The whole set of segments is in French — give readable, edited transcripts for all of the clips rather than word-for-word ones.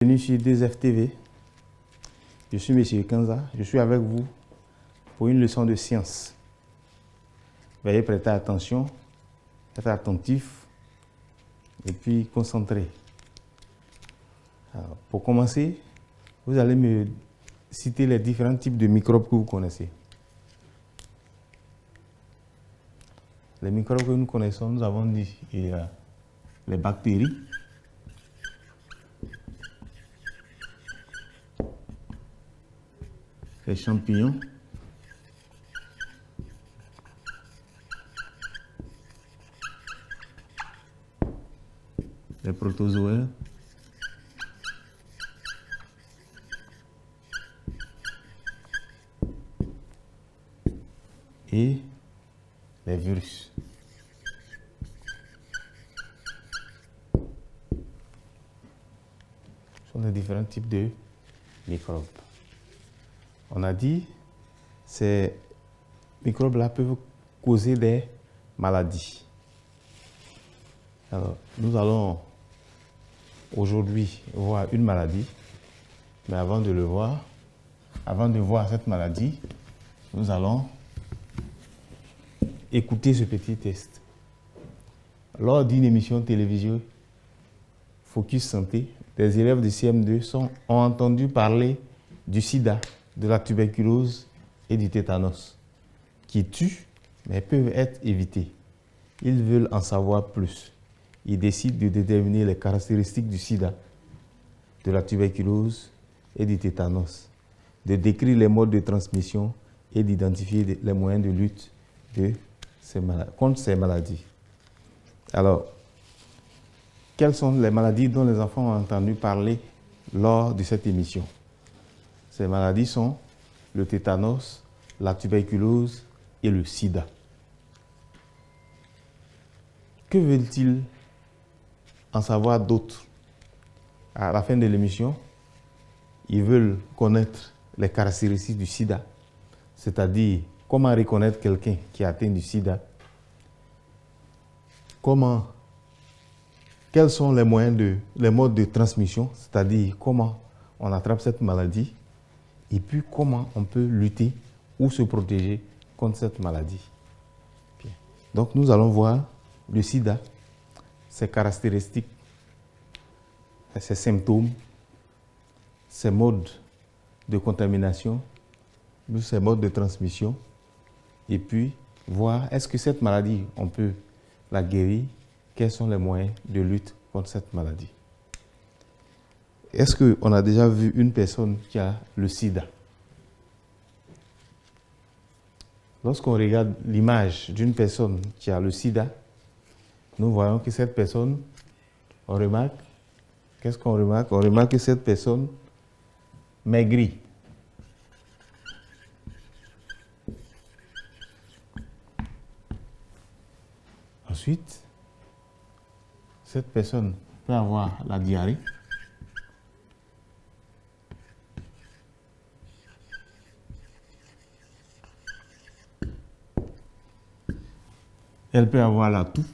Bienvenue sur 2FTV. Je suis M. Kanza. Je suis avec vous pour une leçon de science. Veuillez prêter attention, être attentif et puis concentré. Alors, pour commencer, vous allez me citer les différents types de microbes que vous connaissez. Les microbes que nous connaissons, nous avons dit il y a les bactéries, les champignons, les protozoaires, et les virus. Ce sont les différents types de microbes. On a dit que ces microbes-là peuvent causer des maladies. Alors, nous allons aujourd'hui voir une maladie, mais avant de voir cette maladie, nous allons écouter ce petit test. Lors d'une émission télévisée Focus Santé, des élèves de CM2 ont entendu parler du sida, de la tuberculose et du tétanos, qui tuent mais peuvent être évités. Ils veulent en savoir plus. Ils décident de déterminer les caractéristiques du sida, de la tuberculose et du tétanos, de décrire les modes de transmission et d'identifier les moyens de lutte contre ces maladies. Alors, quelles sont les maladies dont les enfants ont entendu parler lors de cette émission? Ces maladies sont le tétanos, la tuberculose et le sida. Que veulent-ils en savoir d'autres? À la fin de l'émission, ils veulent connaître les caractéristiques du sida, c'est-à-dire comment reconnaître quelqu'un qui est atteint du sida, quels sont les modes de transmission, c'est-à-dire comment on attrape cette maladie, et puis comment on peut lutter ou se protéger contre cette maladie. Bien. Donc nous allons voir le sida, ses caractéristiques, ses symptômes, ses modes de contamination, ses modes de transmission, et puis voir est-ce que cette maladie, on peut la guérir, quels sont les moyens de lutte contre cette maladie. Est-ce qu'on a déjà vu une personne qui a le sida? Lorsqu'on regarde l'image d'une personne qui a le sida, nous voyons que cette personne, on remarque, qu'est-ce qu'on remarque? On remarque que cette personne maigrit. Ensuite, cette personne peut avoir la diarrhée. Elle peut avoir la toux.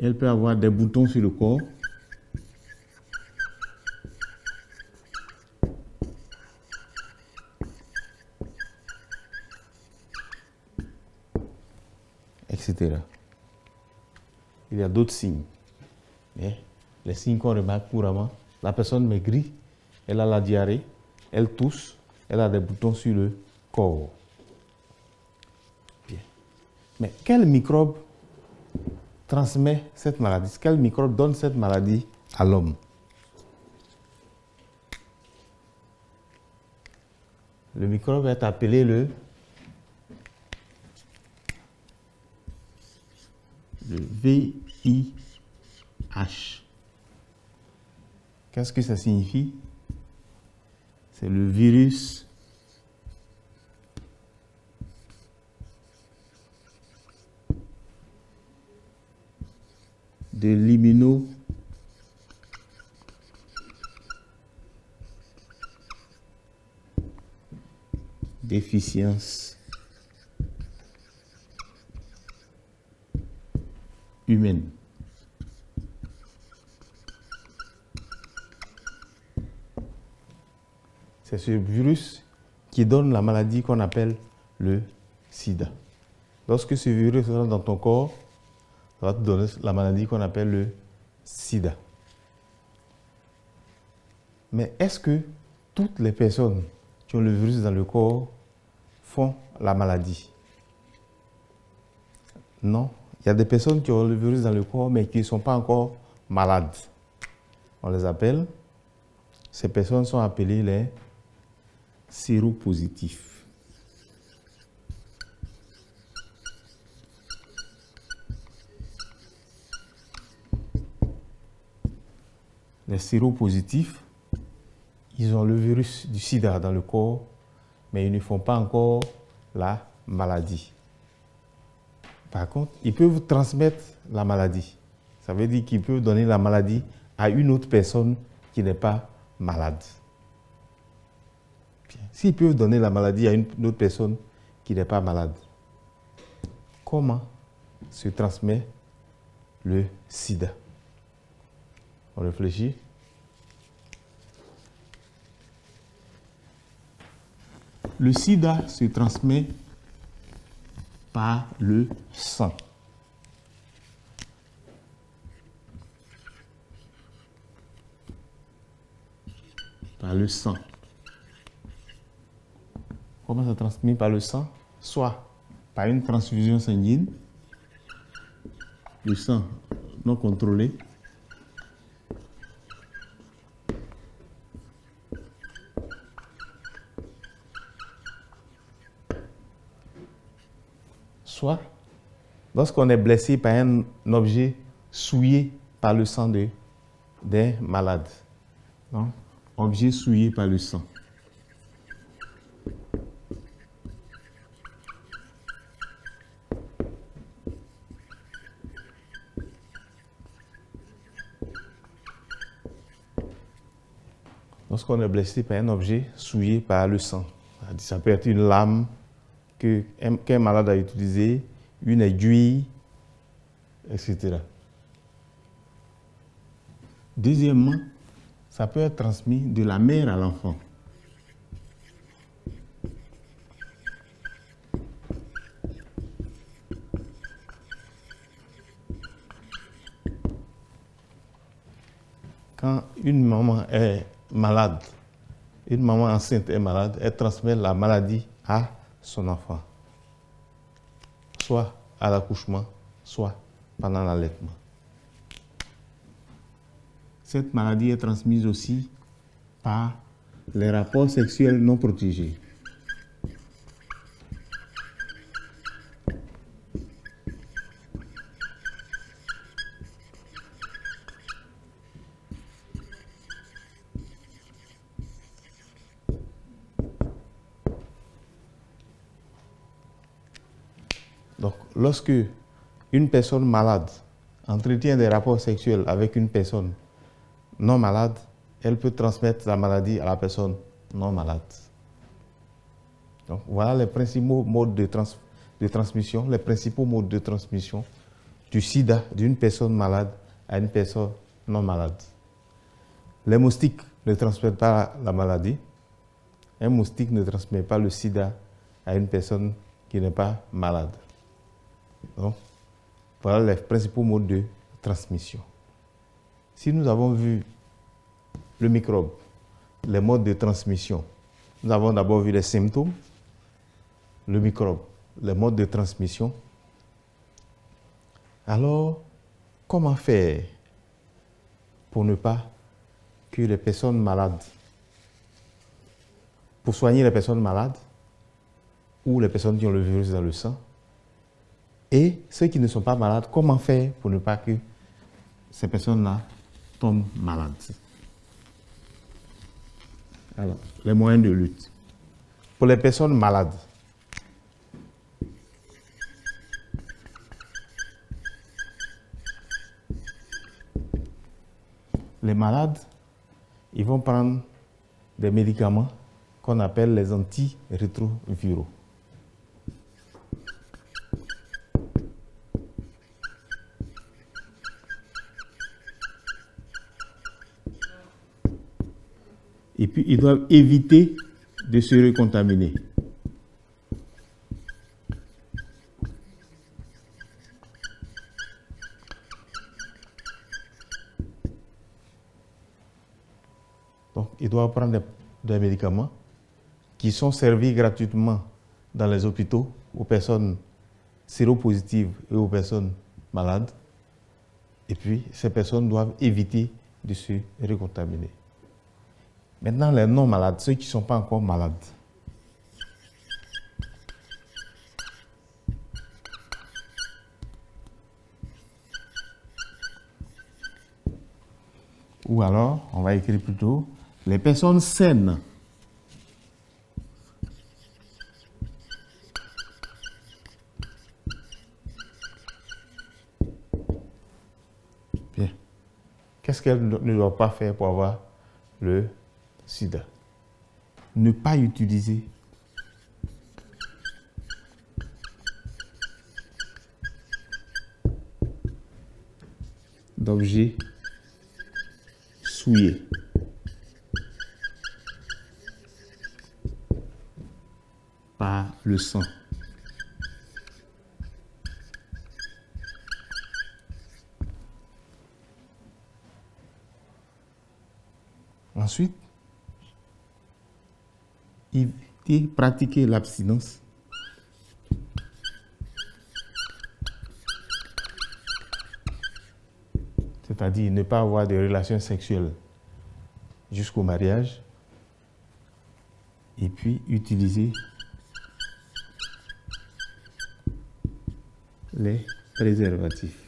Elle peut avoir des boutons sur le corps. Etc. Il y a d'autres signes. Mais les signes qu'on remarque couramment, la personne maigrit, elle a la diarrhée, elle tousse, elle a des boutons sur le corps. Bien. Mais quel microbe transmet cette maladie? Quel microbe donne cette maladie à l'homme? Le microbe est appelé le VIH. Qu'est-ce que ça signifie? C'est le virus de l'immunodéficience humaine. c'est ce virus qui donne la maladie qu'on appelle le sida. Lorsque ce virus rentre dans ton corps, ça va te donner la maladie qu'on appelle le sida. Mais est-ce que toutes les personnes qui ont le virus dans le corps font la maladie? Non. Il y a des personnes qui ont le virus dans le corps mais qui ne sont pas encore malades. On les appelle, ces personnes sont appelées les séropositifs. Les séropositifs, ils ont le virus du sida dans le corps, mais ils ne font pas encore la maladie. Par contre, ils peuvent transmettre la maladie. Ça veut dire qu'ils peuvent donner la maladie à une autre personne qui n'est pas malade. S'ils peuvent donner la maladie à une autre personne qui n'est pas malade, comment se transmet le sida? On réfléchit. Le sida se transmet par le sang. Par le sang. Comment ça se transmet par le sang? Soit par une transfusion sanguine, le sang non contrôlé, soit lorsqu'on est blessé par un objet souillé par le sang des malades. Non? Objet souillé par le sang. Lorsqu'on est blessé par un objet souillé par le sang, ça peut être une lame qu'un malade a utilisée, une aiguille, etc. Deuxièmement, ça peut être transmis de la mère à l'enfant. Quand une maman est malade, une maman enceinte est malade, elle transmet la maladie à son enfant, soit à l'accouchement, soit pendant l'allaitement. Cette maladie est transmise aussi par les rapports sexuels non protégés. Donc, lorsque une personne malade entretient des rapports sexuels avec une personne non malade, elle peut transmettre la maladie à la personne non malade. Donc, voilà les principaux modes de transmission, les principaux modes de transmission du sida d'une personne malade à une personne non malade. Les moustiques ne transmettent pas la maladie. Un moustique ne transmet pas le sida à une personne qui n'est pas malade. Donc, voilà les principaux modes de transmission. Si nous avons vu le microbe, les modes de transmission, nous avons d'abord vu les symptômes, le microbe, les modes de transmission. Alors, comment faire pour ne pas que les personnes malades, pour soigner les personnes malades ou les personnes qui ont le virus dans le sang, et ceux qui ne sont pas malades, comment faire pour ne pas que ces personnes-là tombent malades? Alors, les moyens de lutte. Pour les personnes malades, les malades, ils vont prendre des médicaments qu'on appelle les antirétroviraux. Et puis, ils doivent éviter de se recontaminer. Donc, il doit prendre des médicaments qui sont servis gratuitement dans les hôpitaux aux personnes séropositives et aux personnes malades. Et puis, ces personnes doivent éviter de se recontaminer. Maintenant, les non-malades, ceux qui ne sont pas encore malades. Ou alors, on va écrire plutôt, les personnes saines. Bien. Qu'est-ce qu'elles ne doivent pas faire pour avoir le sida? Ne pas utiliser d'objets souillés. Par le sang. Ensuite, éviter, pratiquer l'abstinence. C'est-à-dire ne pas avoir de relations sexuelles jusqu'au mariage. Et puis utiliser les préservatifs.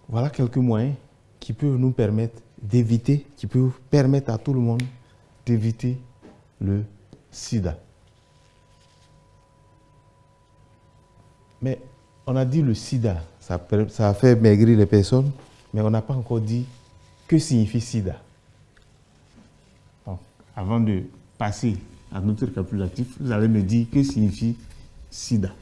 Voilà quelques moyens qui peuvent nous permettre d'éviter, qui peuvent permettre à tout le monde d'éviter le sida. Mais on a dit le sida, ça a fait maigrir les personnes, mais on n'a pas encore dit que signifie sida. Donc, avant de passer à notre récapitulatif, vous allez me dire que signifie sida.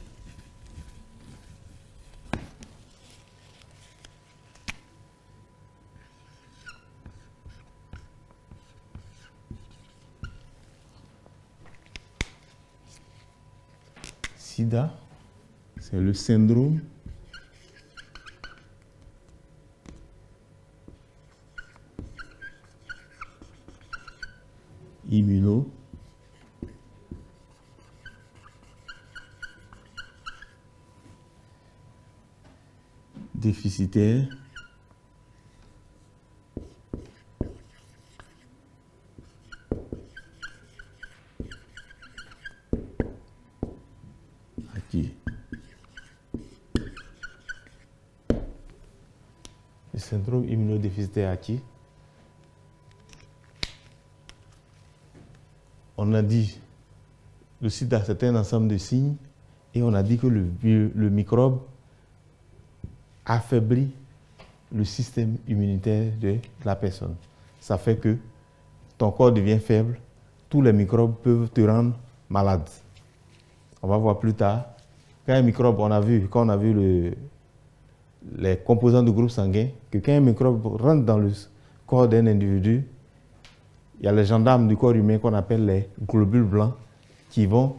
Sida, c'est le syndrome immunodéficitaire acquis. Le syndrome immunodéficitaire acquis. On a dit le sida, c'est un ensemble de signes et on a dit que le microbe affaiblit le système immunitaire de la personne. Ça fait que ton corps devient faible, tous les microbes peuvent te rendre malade. On va voir plus tard. Quand un microbe, quand on a vu les composants du groupe sanguin, que quand un microbe rentre dans le corps d'un individu, il y a les gendarmes du corps humain qu'on appelle les globules blancs qui vont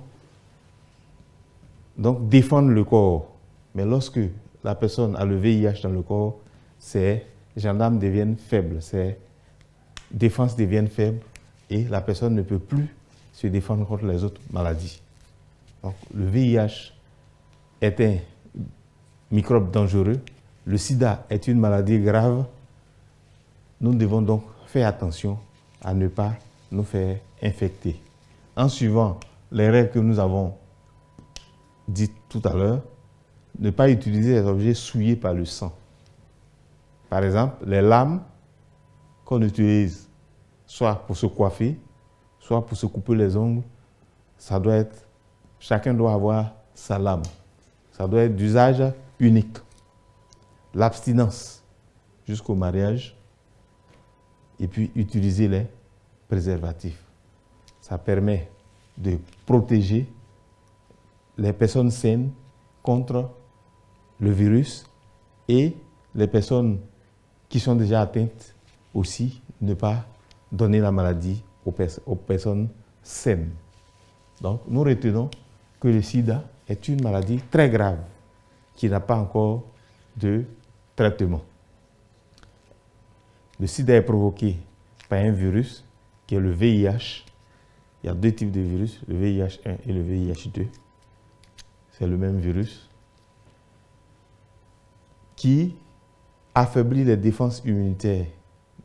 donc défendre le corps. Mais lorsque la personne a le VIH dans le corps, ces gendarmes deviennent faibles, ces défenses deviennent faibles et la personne ne peut plus se défendre contre les autres maladies. Donc, le VIH est un microbe dangereux. Le sida est une maladie grave. Nous devons donc faire attention à ne pas nous faire infecter. En suivant les règles que nous avons dites tout à l'heure, ne pas utiliser les objets souillés par le sang. Par exemple, les lames qu'on utilise soit pour se coiffer, soit pour se couper les ongles, chacun doit avoir sa lame. Ça doit être d'usage unique. L'abstinence jusqu'au mariage et puis utiliser les préservatifs. Ça permet de protéger les personnes saines contre le virus, et les personnes qui sont déjà atteintes aussi, ne pas donner la maladie aux personnes saines. Donc, nous retenons que le sida est une maladie très grave qui n'a pas encore de traitement. Le sida est provoqué par un virus qui est le VIH. Il y a deux types de virus, le VIH1 et le VIH2. C'est le même virus qui affaiblit les défenses immunitaires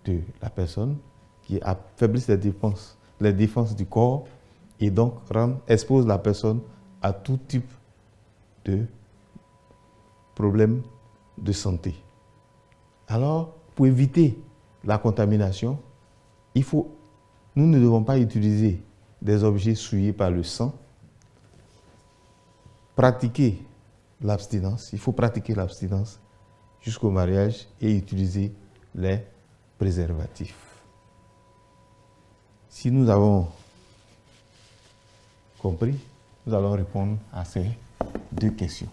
de la personne, qui affaiblit les défenses du corps et donc expose la personne à tout type de problèmes de santé. Alors, pour éviter la contamination, nous ne devons pas utiliser des objets souillés par le sang. Pratiquer l'abstinence, il faut pratiquer l'abstinence jusqu'au mariage et utiliser les préservatifs. Si nous avons compris, nous allons répondre à ces deux questions.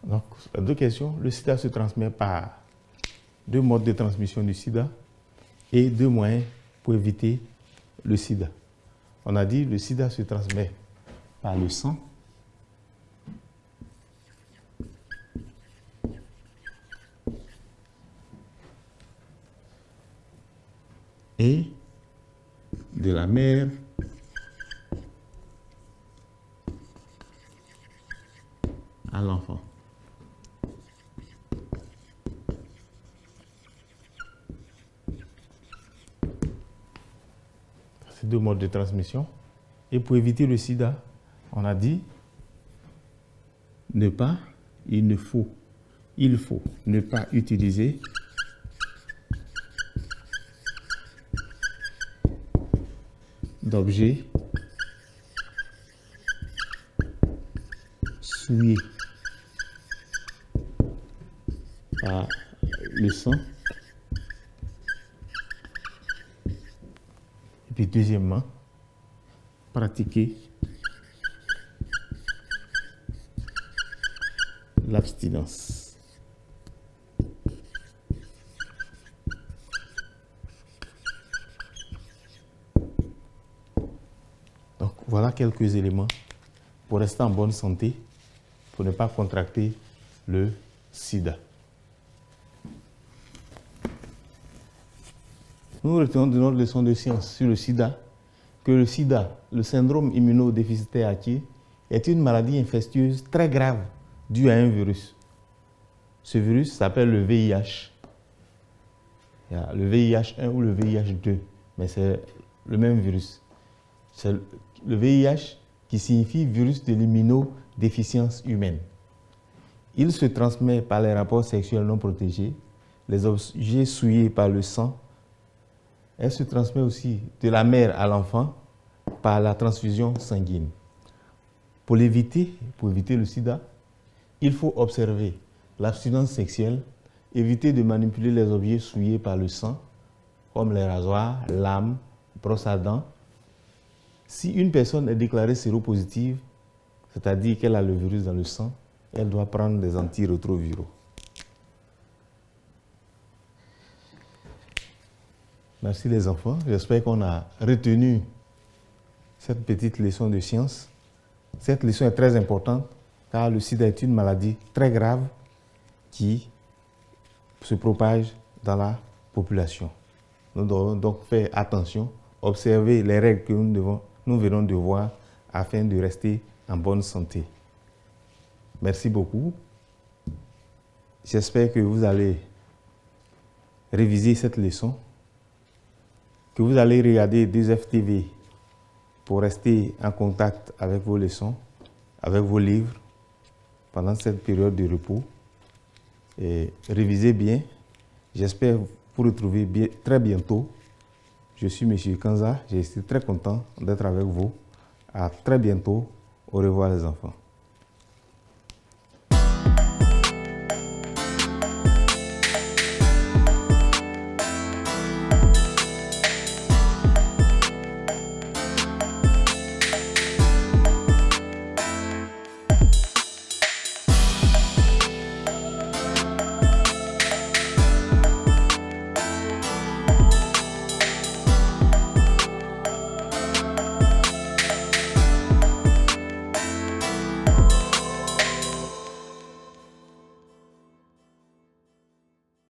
Donc, deux questions. Le sida se transmet par deux modes de transmission du sida et deux moyens pour éviter le sida. On a dit que le sida se transmet par le sang et de la mère à l'enfant. Ces deux modes de transmission. Et pour éviter le sida, on a dit il faut ne pas utiliser d'objets souillés par le sang. Et puis deuxièmement, pratiquer l'abstinence. Donc voilà quelques éléments pour rester en bonne santé, pour ne pas contracter le sida. Nous retenons de notre leçon de science sur le sida que le sida, le syndrome immunodéficitaire acquis, est une maladie infectieuse très grave due à un virus. Ce virus s'appelle le VIH. Il y a le VIH1 ou le VIH2, mais c'est le même virus. C'est le VIH qui signifie virus de l'immunodéficience humaine. Il se transmet par les rapports sexuels non protégés, les objets souillés par le sang. Elle se transmet aussi de la mère à l'enfant par la transfusion sanguine. Pour éviter le sida, il faut observer l'abstinence sexuelle, éviter de manipuler les objets souillés par le sang, comme les rasoirs, lames, brosses à dents. Si une personne est déclarée séropositive, c'est-à-dire qu'elle a le virus dans le sang, elle doit prendre des antirétroviraux. Merci les enfants. J'espère qu'on a retenu cette petite leçon de science. Cette leçon est très importante car le sida est une maladie très grave qui se propage dans la population. Nous devons donc faire attention, observer les règles que nous venons de voir afin de rester en bonne santé. Merci beaucoup. J'espère que vous allez réviser cette leçon, que vous allez regarder 2FTV pour rester en contact avec vos leçons, avec vos livres pendant cette période de repos. Et révisez bien. J'espère vous retrouver très bientôt. Je suis M. Kanza. J'ai été très content d'être avec vous. À très bientôt. Au revoir les enfants.